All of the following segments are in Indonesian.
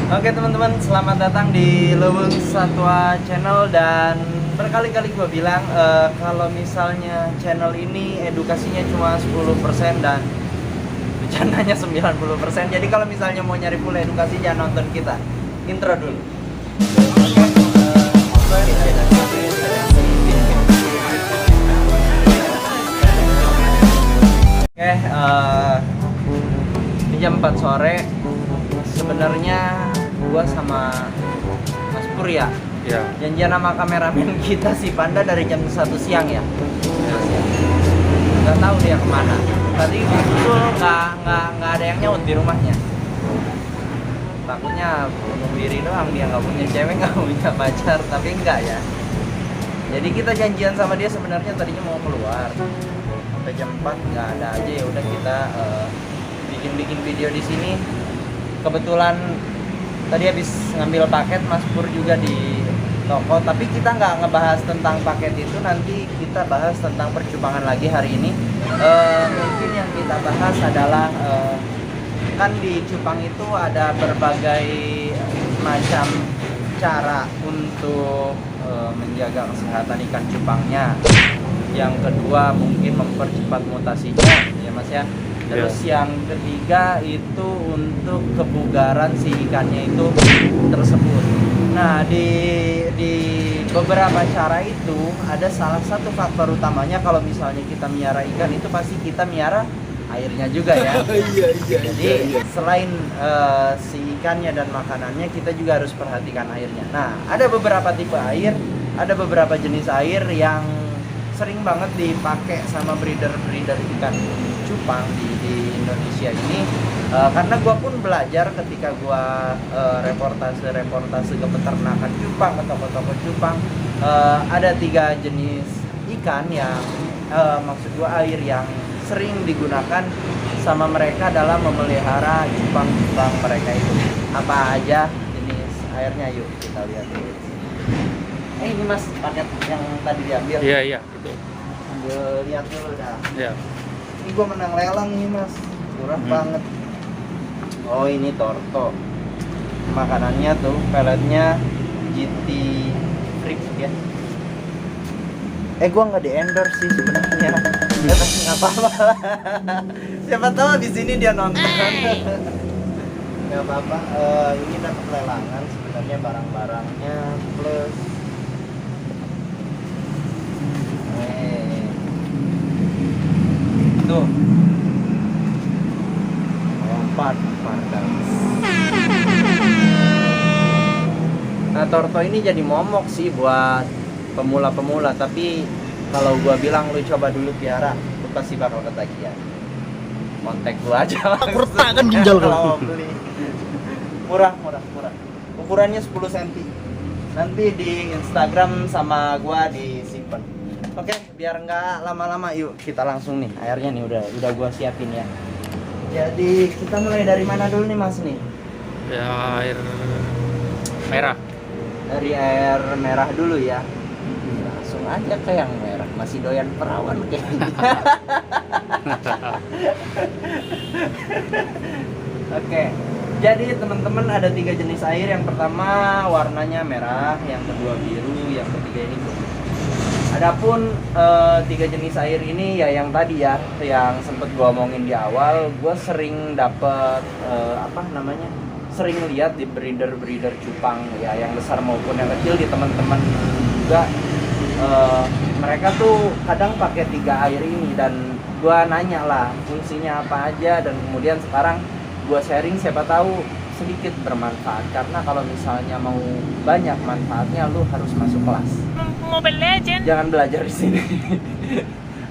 Oke teman-teman, selamat datang di Leuweung Satwa Channel. Dan berkali-kali gue bilang kalau misalnya channel ini edukasinya cuma 10% dan bercandanya 90%. Jadi kalau misalnya mau nyari full edukasi jangan nonton kita. Intro dulu. Oke, ini jam 4 sore. Sebenarnya gua sama Mas Pur ya, janjian sama kameramen kita si Panda dari jam 1 siang ya. Nggak tahu dia kemana. Tadi betul nggak ada yang nyaut di rumahnya. Takutnya bunuh diri doang, dia nggak punya cewek, nggak punya pacar, tapi enggak ya. Jadi kita janjian sama dia sebenarnya tadinya mau keluar sampai jam 4 nggak ada aja. Ya udah kita bikin video di sini. Kebetulan tadi habis ngambil paket, Mas Pur juga di toko, tapi kita nggak ngebahas tentang paket itu. Nanti kita bahas tentang percupangan lagi hari ini. Mungkin yang kita bahas adalah kan di cupang itu ada berbagai macam cara untuk menjaga kesehatan ikan cupangnya. Yang kedua mungkin mempercepat mutasinya ya Mas ya. Terus yang ketiga itu untuk kebugaran si ikannya itu tersebut. Nah di beberapa cara itu ada salah satu faktor utamanya. Kalau misalnya kita miara ikan itu pasti kita miara airnya juga ya. Jadi selain si ikannya dan makanannya, kita juga harus perhatikan airnya. Nah ada beberapa tipe air, ada beberapa jenis air yang sering banget dipakai sama breeder ikan cupang di Indonesia ini. Karena gue pun belajar ketika gue reportase ke peternakan cupang, ke toko-toko cupang. Ada 3 jenis ikan yang maksud gue air yang sering digunakan sama mereka dalam memelihara cupang-cupang mereka itu. Apa aja jenis airnya, yuk kita lihat dulu. Ini Mas, paket yang tadi diambil. Iya, itu. Ambil lihat dulu dah. Iya. Ini gua menang lelang nih Mas, murah banget. Oh ini Torto. Makanannya tuh peletnya GT Freak ya. Gua nggak di endorse sih sebenarnya. Tapi nggak apa-apa. Siapa tahu abis ini dia nonton. Nggak apa-apa. Ini dapat lelangan sebenarnya barang-barangnya plus. Tuh lompat pandang. Nah Torto ini jadi momok sih buat pemula-pemula, tapi kalau gua bilang lu coba dulu piara, lu pasti bakal ketagihan. Kontak gua aja. Aku retakan ginjal kalau beli. Murah. Ukurannya 10 cm. Nanti di Instagram sama gua disimpan. Oke, biar nggak lama-lama, yuk kita langsung nih. Airnya nih udah gua siapin ya. Jadi kita mulai dari mana dulu nih Mas nih? Ya, air merah. Dari air merah dulu ya. Langsung aja ke yang merah. Masih doyan perawan kayaknya. Oke. Jadi teman-teman ada 3 jenis air. Yang pertama warnanya merah, yang kedua biru, yang ketiga ini kuning. Adapun 3 jenis air ini ya yang tadi ya, yang sempet gua omongin di awal, gua sering dapet sering lihat di breeder cupang ya, yang besar maupun yang kecil, di teman-teman juga. Mereka tuh kadang pakai 3 air ini, dan gua nanya lah fungsinya apa aja, dan kemudian sekarang gua sharing, siapa tahu sedikit bermanfaat. Karena kalau misalnya mau banyak manfaatnya, lu harus masuk kelas Mobile Legends, jangan belajar di sini.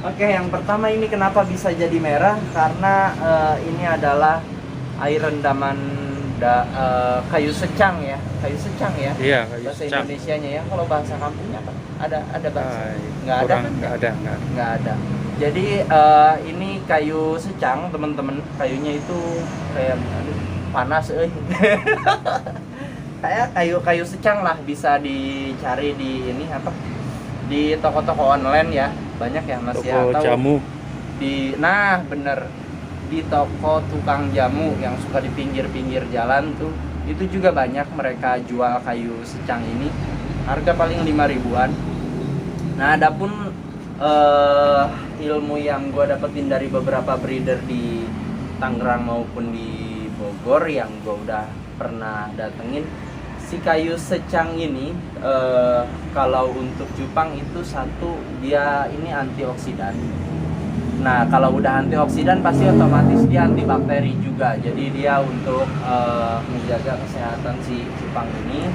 Oke, yang pertama ini kenapa bisa jadi merah? Karena ini adalah air rendaman kayu secang ya. Iya, kayu bahasa secang. Indonesianya ya. Kalau bahasa kampungnya apa? Ada bahasa? Nggak ada kan? Nggak ada. Jadi ini kayu secang teman-teman. Kayunya itu kayak panas kayak kayu secang lah, bisa dicari di ini apa, di toko-toko online ya, banyak ya Mas ya. Toko jamu. Bener, di toko tukang jamu yang suka di pinggir-pinggir jalan tuh itu juga banyak mereka jual kayu secang ini, harga paling 5 ribuan. Nah, adapun ilmu yang gue dapetin dari beberapa breeder di Tangerang maupun di Bogor yang gue udah pernah datengin, si kayu secang ini kalau untuk cupang itu satu, dia ini antioksidan. Nah, kalau udah antioksidan pasti otomatis dia antibakteri juga. Jadi dia untuk menjaga kesehatan si cupang ini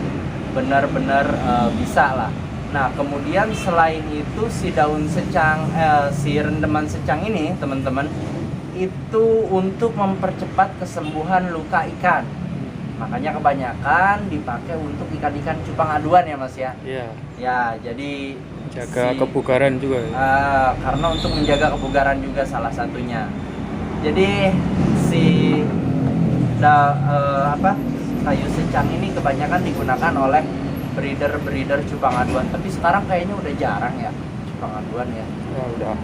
benar-benar bisa lah. Nah, kemudian selain itu si daun secang, si rendeman secang ini teman-teman, itu untuk mempercepat kesembuhan luka ikan. Makanya kebanyakan dipakai untuk ikan-ikan cupang aduan ya Mas ya. Iya. Ya, jadi Jaga kebugaran juga ya. Karena untuk menjaga kebugaran juga salah satunya. Jadi si kayu secang ini kebanyakan digunakan oleh breeder cupang aduan. Tapi sekarang kayaknya udah jarang ya cupang aduan ya. Ya udah.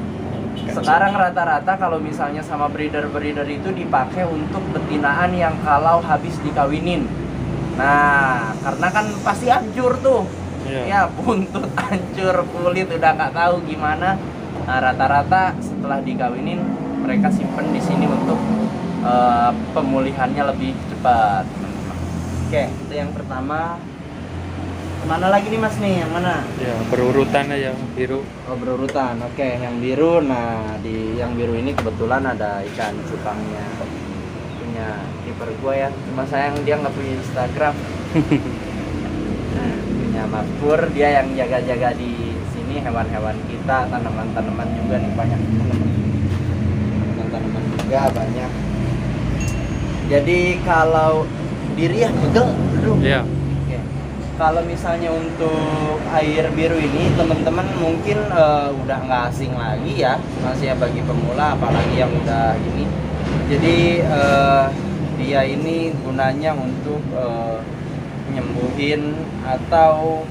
Sekarang rata-rata kalau misalnya sama breeder itu dipakai untuk betinaan yang kalau habis dikawinin. Nah, karena kan pasti hancur tuh. Ya, buntut hancur, kulit udah nggak tahu gimana. Nah, rata-rata setelah dikawinin mereka simpen di sini untuk pemulihannya lebih cepat. Oke, itu yang pertama. Mana lagi nih Mas nih? Yang mana? Ya, berurutan aja biru. Oh, berurutan. Oke, yang biru. Nah, di yang biru ini kebetulan ada ikan cupangnya. Punya kiper gue ya. Cuma sayang dia nggak punya Instagram. Punya Makpur, dia yang jaga-jaga di sini hewan-hewan kita, tanaman-tanaman juga nih banyak. Tanaman juga banyak. Jadi kalau diri ya pegel dulu. Iya. Kalau misalnya untuk air biru ini teman-teman mungkin udah nggak asing lagi ya, masih ya bagi pemula apalagi yang udah ini. Jadi dia ini gunanya untuk nyembuhin atau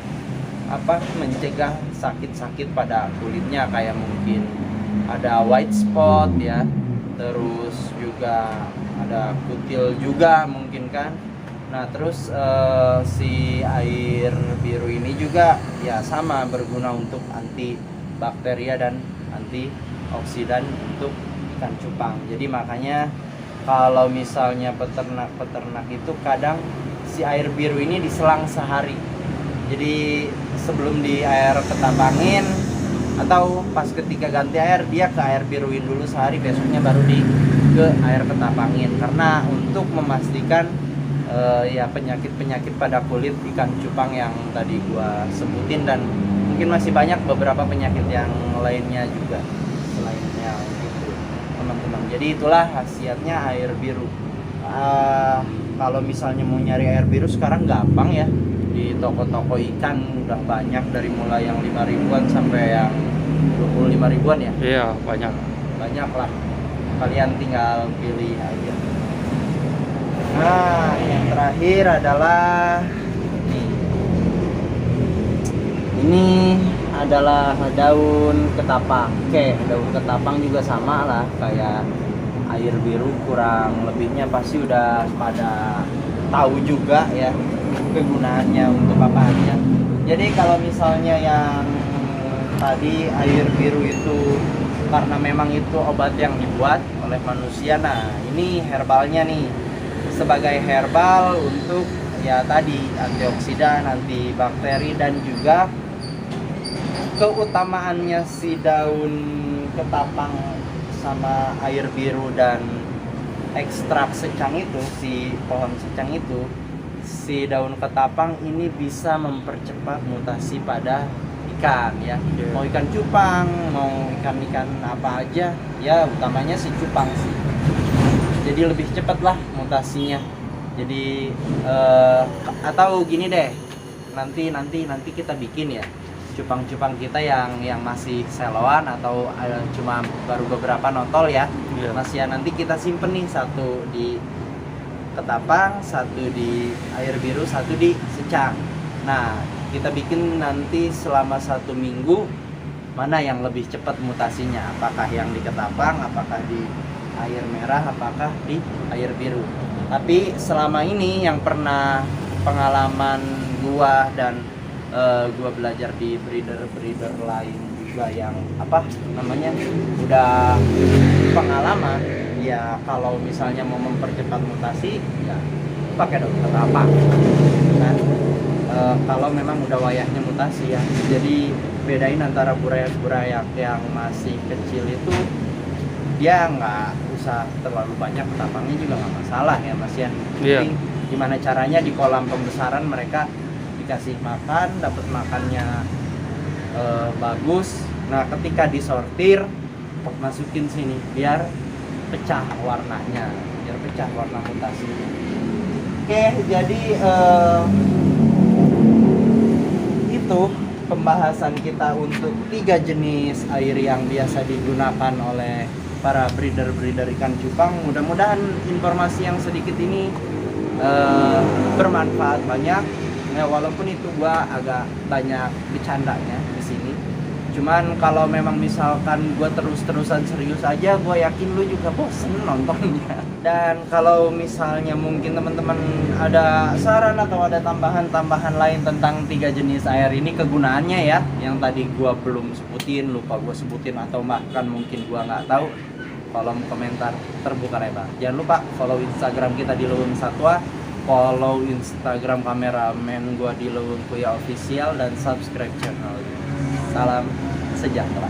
mencegah sakit-sakit pada kulitnya, kayak mungkin ada white spot ya, terus juga ada kutil juga mungkin kan. Nah, terus si air biru ini juga ya sama berguna untuk antibakteria dan antioksidan untuk ikan cupang. Jadi makanya kalau misalnya peternak itu kadang si air biru ini diselang sehari. Jadi sebelum di air ketapangin atau pas ketika ganti air, dia ke air biruin dulu sehari, besoknya baru ke air ketapangin, karena untuk memastikan ya penyakit-penyakit pada kulit ikan cupang yang tadi gua sebutin, dan mungkin masih banyak beberapa penyakit yang lainnya juga selainnya gitu teman-teman. Jadi itulah khasiatnya air biru. Kalau misalnya mau nyari air biru sekarang gampang ya, di toko-toko ikan udah banyak, dari mulai yang 5 ribuan sampai yang 25 ribuan ya. Iya, banyak lah, kalian tinggal pilih aja. Nah, yang terakhir adalah ini adalah daun ketapang. Oke, daun ketapang juga sama lah kayak air biru, kurang lebihnya pasti udah pada tahu juga ya kegunaannya untuk apa aja. Jadi kalau misalnya yang tadi air biru itu karena memang itu obat yang dibuat oleh manusia, nah ini herbalnya nih, sebagai herbal untuk ya tadi antioksidan, antibakteri, dan juga keutamaannya si daun ketapang sama air biru dan ekstrak secang itu, si pohon secang itu, si daun ketapang ini bisa mempercepat mutasi pada ikan ya. Mau ikan cupang, mau ikan-ikan apa aja ya, utamanya si cupang sih. Jadi lebih cepat lah mutasinya. Jadi atau gini deh, nanti kita bikin ya cupang-cupang kita yang masih seloan atau cuma baru beberapa notol ya. Mas ya, nanti kita simpen nih, satu di ketapang, satu di air biru, satu di secang. Nah, kita bikin nanti selama 1 minggu mana yang lebih cepat mutasinya, apakah yang di ketapang, apakah di air merah, apakah di air biru. Tapi selama ini yang pernah pengalaman gua dan gua belajar di breeder lain juga yang udah pengalaman, ya kalau misalnya mau mempercepat mutasi ya pakai dokter apa kan. Kalau memang udah wayahnya mutasi ya, jadi bedain antara burayak yang masih kecil itu dia nggak usah terlalu banyak, ketapangnya juga nggak masalah ya Mas Yan. Penting gimana caranya di kolam pembesaran mereka dikasih makan, dapat makannya bagus. Nah ketika disortir masukin sini biar pecah warnanya, biar pecah warna mutasinya. Oke, jadi itu pembahasan kita untuk 3 jenis air yang biasa digunakan oleh para breeder ikan cupang. Mudah-mudahan informasi yang sedikit ini bermanfaat banyak. Ya, walaupun itu gua agak banyak bercandanya di sini. Cuman kalau memang misalkan gua terus-terusan serius aja, gua yakin lu juga bosen nontonnya. Dan kalau misalnya mungkin teman-teman ada saran atau ada tambahan-tambahan lain tentang 3 jenis air ini, kegunaannya ya, yang tadi gua belum sebutin, lupa gua sebutin, atau bahkan mungkin gua nggak tahu, kolom komentar terbuka lebar. Jangan lupa follow Instagram kita di Leuweung Satwa, follow Instagram kameramen gua di Leuweung Kuya Official, dan subscribe channel. Salam sejahtera.